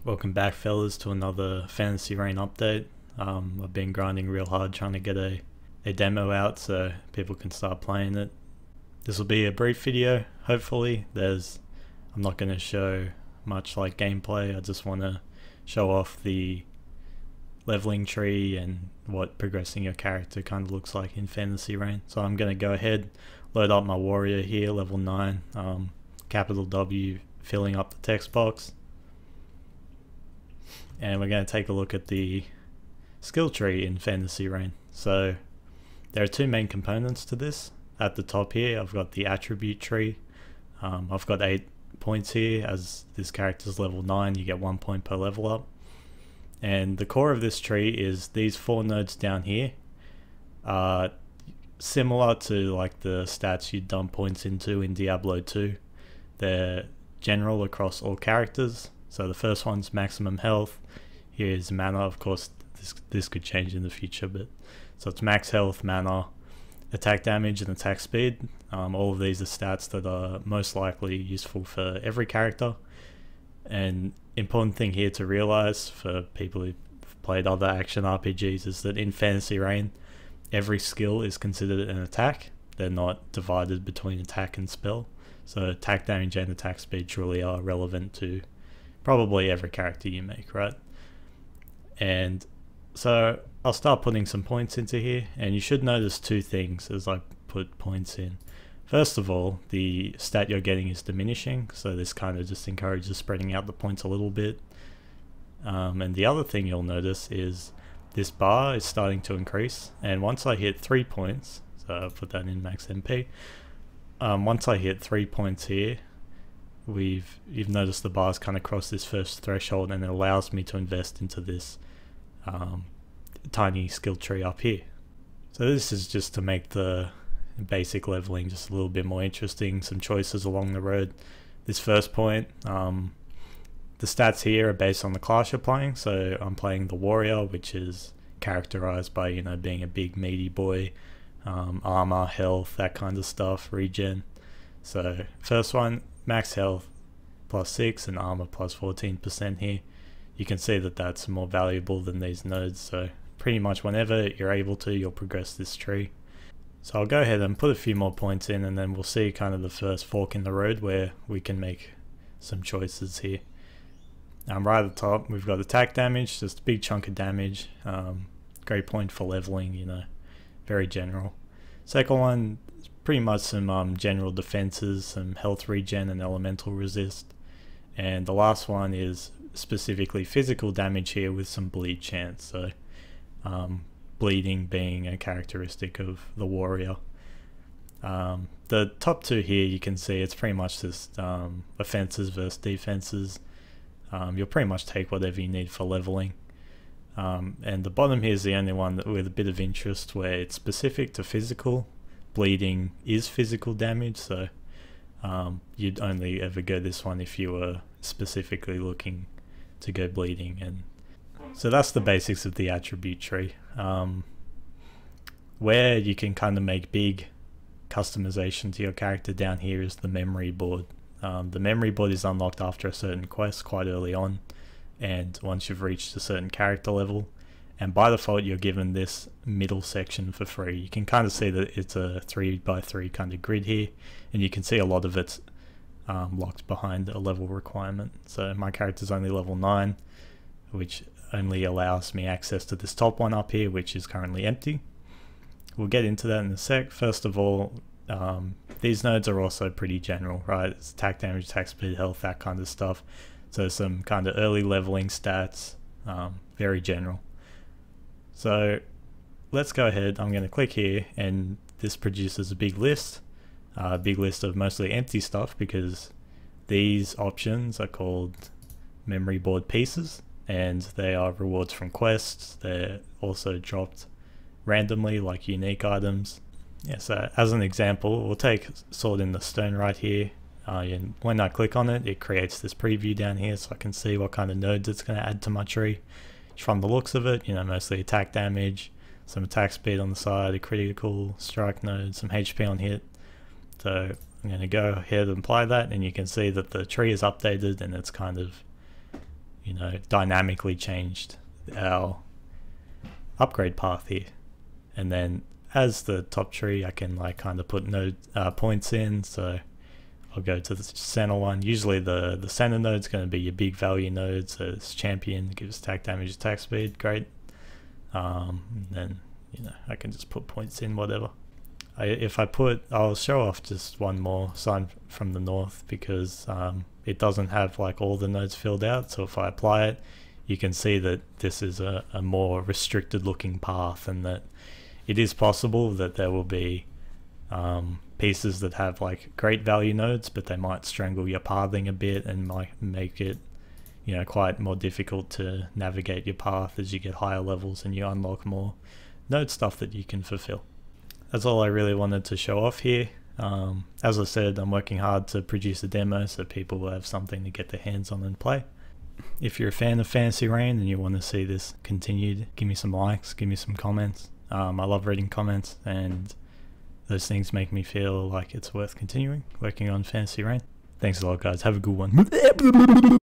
Welcome back, fellas, to another Fantasy Reign update. I've been grinding real hard trying to get a demo out so people can start playing it. This will be a brief video, hopefully. I'm not going to show much like gameplay. I just want to show off the leveling tree and what progressing your character kind of looks like in Fantasy Reign. So I'm going to go ahead, load up my warrior here, level 9, capital W, filling up the text box. And we're going to take a look at the skill tree in Fantasy Reign. So there are two main components to this. At the top here, I've got the attribute tree. I've got 8 points here. As this character's level 9, you get 1 point per level up. And the core of this tree is these 4 nodes down here. Similar to like the stats you'd dump points into in Diablo 2. They're general across all characters. So the first one's maximum health. Here's mana. Of course, this could change in the future, but so it's max health, mana, attack damage, and attack speed. All of these are stats that are most likely useful for every character. And important thing here to realize for people who've played other action RPGs is that in Fantasy Reign, every skill is considered an attack. They're not divided between attack and spell. So attack damage and attack speed truly are relevant to probably every character you make, right? And so I'll start putting some points into here, and you should notice 2 things as I put points in. First of all, the stat you're getting is diminishing, so this kind of just encourages spreading out the points a little bit. And the other thing you'll notice is this bar is starting to increase, and once I hit 3 points, so I'll put that in max MP, once I hit 3 points here, you've noticed the bars kind of cross this first threshold, and it allows me to invest into this tiny skill tree up here. So this is just to make the basic leveling just a little bit more interesting, some choices along the road. This first point, the stats here are based on the class you're playing, so I'm playing the warrior, which is characterized by, you know, being a big meaty boy, armor, health, that kind of stuff, regen. So first one, max health plus 6 and armor plus 14% here. You can see that that's more valuable than these nodes, so pretty much whenever you're able to, you'll progress this tree. So I'll go ahead and put a few more points in, and then we'll see kind of the first fork in the road where we can make some choices here. Right at the top, we've got attack damage, just a big chunk of damage. Great point for leveling, you know, very general. Second one, pretty much some general defenses, some health regen and elemental resist. And the last one is specifically physical damage here with some bleed chance, so bleeding being a characteristic of the warrior. The top 2 here, you can see it's pretty much just offenses versus defenses. You'll pretty much take whatever you need for leveling. And the bottom here is the only one with a bit of interest where it's specific to physical. Bleeding is physical damage, so you'd only ever go this one if you were specifically looking to go bleeding. And so that's the basics of the attribute tree. Where you can kind of make big customization to your character down here is the memory board. The memory board is unlocked after a certain quest quite early on, and once you've reached a certain character level, and by default you're given this middle section for free. You can kind of see that it's a 3x3 kind of grid here, and you can see a lot of it's locked behind a level requirement. So my character's only level 9, which only allows me access to this top one up here, which is currently empty. We'll get into that in a sec. First of all, these nodes are also pretty general, right? It's attack damage, attack speed, health, that kind of stuff. So some kind of early leveling stats, very general. So let's go ahead, I'm going to click here, and this produces a big list of mostly empty stuff, because these options are called memory board pieces, and they are rewards from quests. They're also dropped randomly like unique items. Yeah, so as an example, we'll take Sword in the Stone right here. And when I click on it, it creates this preview down here so I can see what kind of nodes it's going to add to my tree. From the looks of it, you know, mostly attack damage, some attack speed on the side, a critical strike node, some HP on hit. So I'm going to go ahead and apply that, and you can see that the tree is updated, and it's kind of you know, dynamically changed our upgrade path here. And then as the top tree, I can like kind of put node points in. So I'll go to the center one. Usually the center node's going to be your big value node. So it's champion, gives attack damage, attack speed, great. Then, you know, I can just put points in, whatever. I'll show off just one more sign from the north, because it doesn't have like all the nodes filled out. So if I apply it, you can see that this is a more restricted looking path, and that it is possible that there will be pieces that have like great value nodes, but they might strangle your pathing a bit and might make it, you know, quite more difficult to navigate your path as you get higher levels and you unlock more node stuff that you can fulfill. That's all I really wanted to show off here. As I said, I'm working hard to produce a demo so people will have something to get their hands on and play. If you're a fan of Fantasy Reign and you want to see this continued, give me some likes, give me some comments. I love reading comments, and those things make me feel like it's worth continuing working on Fantasy Reign. Thanks a lot, guys. Have a good one.